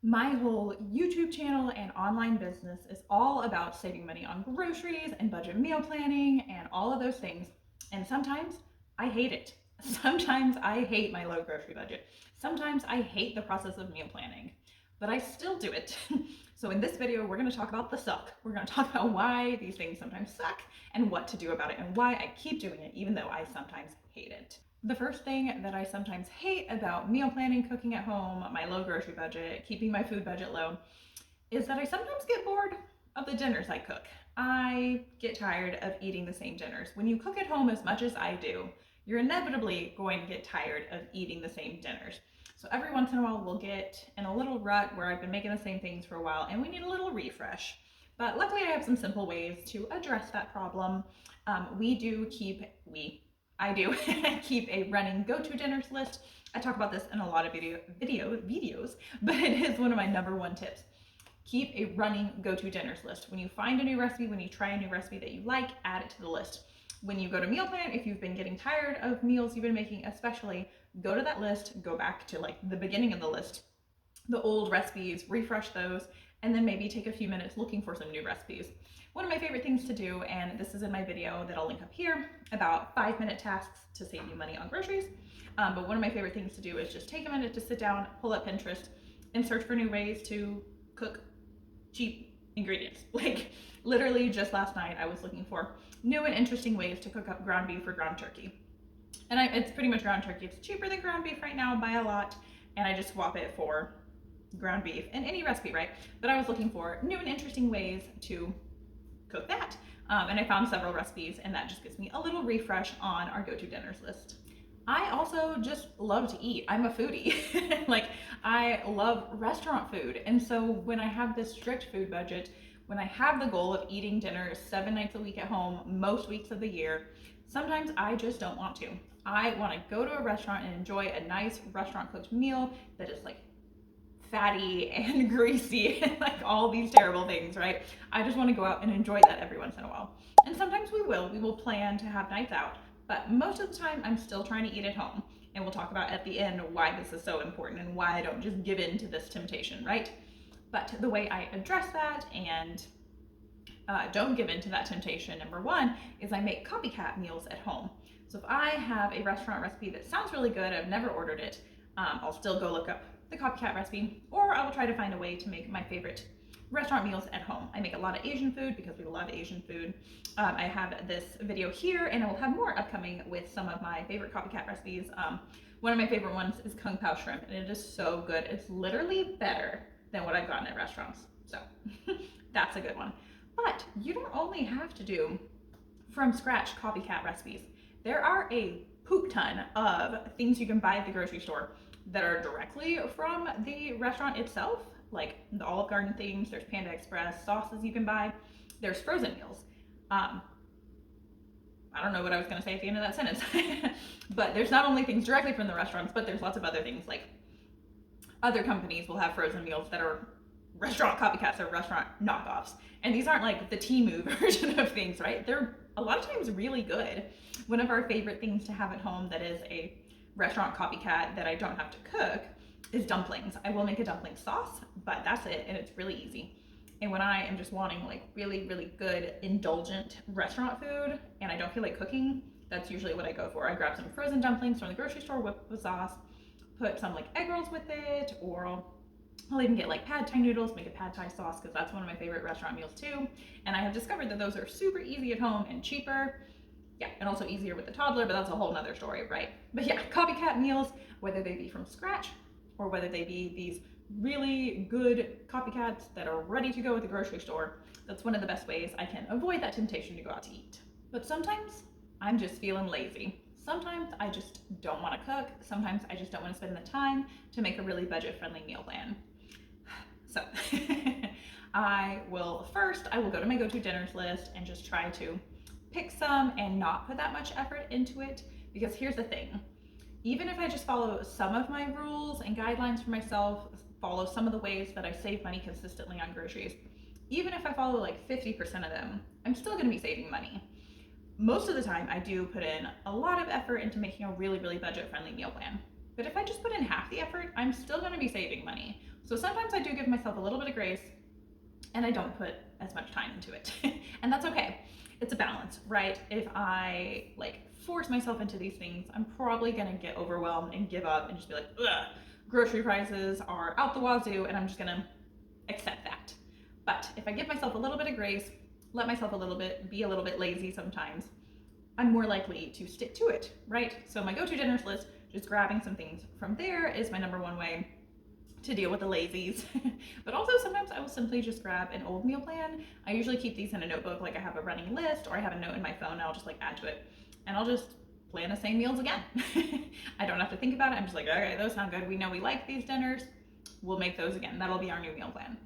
My whole YouTube channel and online business is all about saving money on groceries and budget meal planning and all of those things. And sometimes I hate it. Sometimes I hate my low grocery budget. Sometimes I hate the process of meal planning, but I still do it. So in this video, we're going to talk about the suck. We're going to talk about why these things sometimes suck and what to do about it and why I keep doing it even though I sometimes hate it. The first thing that I sometimes hate about meal planning, cooking at home, my low grocery budget, keeping my food budget low, is that I sometimes get bored of the dinners I cook. I get tired of eating the same dinners. When you cook at home as much as I do, you're inevitably going to get tired of eating the same dinners. So every once in a while, we'll get in a little rut where I've been making the same things for a while and we need a little refresh. But luckily, I have some simple ways to address that problem. I do keep a running go-to dinners list. I talk about this in a lot of videos, but it is one of my number one tips. Keep a running go-to dinners list. When you find a new recipe, when you try a new recipe that you like, add it to the list. When you go to meal plan, if you've been getting tired of meals you've been making, especially, go to that list, go back to like the beginning of the list, the old recipes, refresh those, and then maybe take a few minutes looking for some new recipes. One of my favorite things to do, and this is in my video that I'll link up here, about 5-minute tasks to save you money on groceries. But one of my favorite things to do is just take a minute to sit down, pull up Pinterest, and search for new ways to cook cheap ingredients. Like literally just last night, I was looking for new and interesting ways to cook up ground beef or ground turkey. And it's pretty much ground turkey. It's cheaper than ground beef right now by a lot, and I just swap it for ground beef in any recipe, right? But I was looking for new and interesting ways to cook that. And I found several recipes, and that just gives me a little refresh on our go-to dinners list. I also just love to eat. I'm a foodie. Like, I love restaurant food. And so when I have this strict food budget, when I have the goal of eating dinner 7 nights a week at home, most weeks of the year, sometimes I just don't want to. I want to go to a restaurant and enjoy a nice restaurant cooked meal that is like fatty and greasy and like all these terrible things, right? I just want to go out and enjoy that every once in a while. And sometimes we will plan to have nights out, but most of the time I'm still trying to eat at home. And we'll talk about at the end why this is so important and why I don't just give in to this temptation, right? But the way I address that and don't give in to that temptation, number one, is I make copycat meals at home. So if I have a restaurant recipe that sounds really good, I've never ordered it, I'll still go look up the copycat recipe, or I will try to find a way to make my favorite restaurant meals at home. I make a lot of Asian food because we love Asian food. I have this video here, and I will have more upcoming with some of my favorite copycat recipes. One of my favorite ones is Kung Pao shrimp, and it is so good. It's literally better than what I've gotten at restaurants. So that's a good one. But you don't only have to do from scratch copycat recipes. There are a poop ton of things you can buy at the grocery store that are directly from the restaurant itself, like the Olive Garden things. There's Panda Express sauces you can buy. There's frozen meals. I don't know what I was going to say at the end of that sentence. But there's not only things directly from the restaurants, but there's lots of other things, like other companies will have frozen meals that are restaurant copycats or restaurant knockoffs. And these aren't like the Temu version of things, right? They're a lot of times really good. One of our favorite things to have at home that is a restaurant copycat that I don't have to cook is dumplings. I will make a dumpling sauce, but that's it, and it's really easy. And when I am just wanting like really, really good, indulgent restaurant food and I don't feel like cooking, that's usually what I go for. I grab some frozen dumplings from the grocery store, whip the sauce, put some like egg rolls with it, or I'll even get like pad thai noodles, make a pad thai sauce, because that's one of my favorite restaurant meals too. And I have discovered that those are super easy at home and cheaper. Yeah, and also easier with the toddler, but that's a whole nother story, right? But yeah, copycat meals, whether they be from scratch or whether they be these really good copycats that are ready to go at the grocery store, that's one of the best ways I can avoid that temptation to go out to eat. But sometimes I'm just feeling lazy. Sometimes I just don't want to cook. Sometimes I just don't want to spend the time to make a really budget-friendly meal plan. So I will go to my go-to dinners list and just try to pick some and not put that much effort into it, because here's the thing. Even if I just follow some of my rules and guidelines for myself, follow some of the ways that I save money consistently on groceries, even if I follow like 50% of them, I'm still going to be saving money. Most of the time, I do put in a lot of effort into making a really, really budget-friendly meal plan. But if I just put in half the effort, I'm still going to be saving money. So sometimes I do give myself a little bit of grace and I don't put as much time into it. And that's okay. It's a balance, right? If I like force myself into these things, I'm probably gonna get overwhelmed and give up and just be like, ugh, grocery prices are out the wazoo, and I'm just gonna accept that. But if I give myself a little bit of grace, let myself be a little bit lazy sometimes, I'm more likely to stick to it, right? So my go-to dinners list, just grabbing some things from there, is my number one way to deal with the lazies. But also sometimes I will simply just grab an old meal plan. I usually keep these in a notebook, like I have a running list, or I have a note in my phone and I'll just like add to it, and I'll just plan the same meals again. I don't have to think about it. I'm just like, okay, those sound good. We know we like these dinners. We'll make those again. That'll be our new meal plan.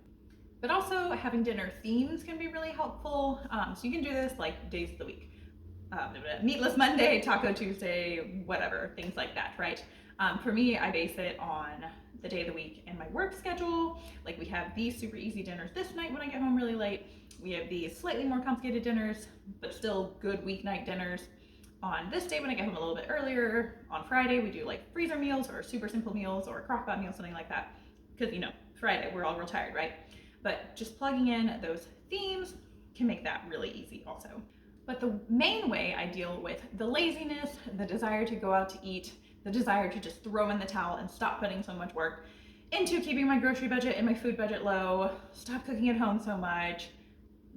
But also having dinner themes can be really helpful. So you can do this like days of the week. Meatless Monday, Taco Tuesday, whatever, things like that, right? For me, I base it on the day of the week and my work schedule. Like we have these super easy dinners this night when I get home really late. We have these slightly more complicated dinners, but still good weeknight dinners on this day when I get home a little bit earlier. On Friday, we do like freezer meals or super simple meals or crock pot meals, something like that. Because, you know, Friday, we're all real tired, right? But just plugging in those themes can make that really easy also. But the main way I deal with the laziness, the desire to go out to eat, the desire to just throw in the towel and stop putting so much work into keeping my grocery budget and my food budget low, stop cooking at home so much,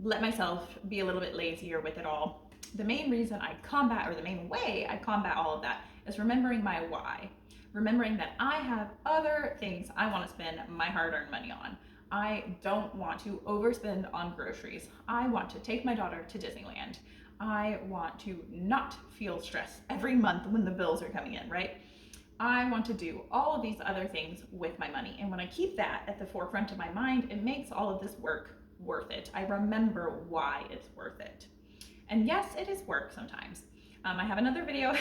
let myself be a little bit lazier with it all. The main reason I combat, or the main way I combat all of that, is remembering my why. Remembering that I have other things I want to spend my hard-earned money on. I don't want to overspend on groceries. I want to take my daughter to Disneyland. I want to not feel stressed every month when the bills are coming in, right? I want to do all of these other things with my money. And when I keep that at the forefront of my mind, it makes all of this work worth it. I remember why it's worth it. And yes, it is work sometimes. I have another video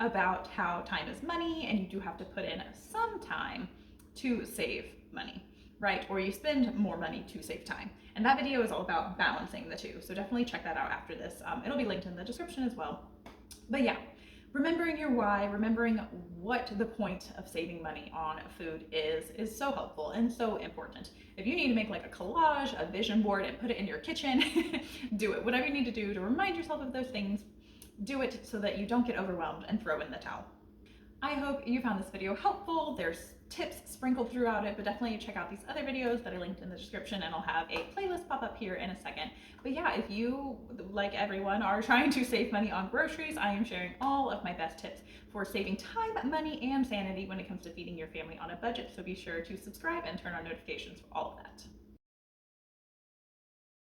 about how time is money, and you do have to put in some time to save money, right? Or you spend more money to save time. And that video is all about balancing the two. So definitely check that out after this. It'll be linked in the description as well. But yeah, remembering your why, remembering what the point of saving money on food is so helpful and so important. If you need to make like a collage, a vision board, and put it in your kitchen, do it. Whatever you need to do to remind yourself of those things, do it so that you don't get overwhelmed and throw in the towel. I hope you found this video helpful. There's tips sprinkled throughout it, but definitely check out these other videos that are linked in the description, and I'll have a playlist pop up here in a second. But yeah, if you, like everyone, are trying to save money on groceries, I am sharing all of my best tips for saving time, money, and sanity when it comes to feeding your family on a budget. So be sure to subscribe and turn on notifications for all of that.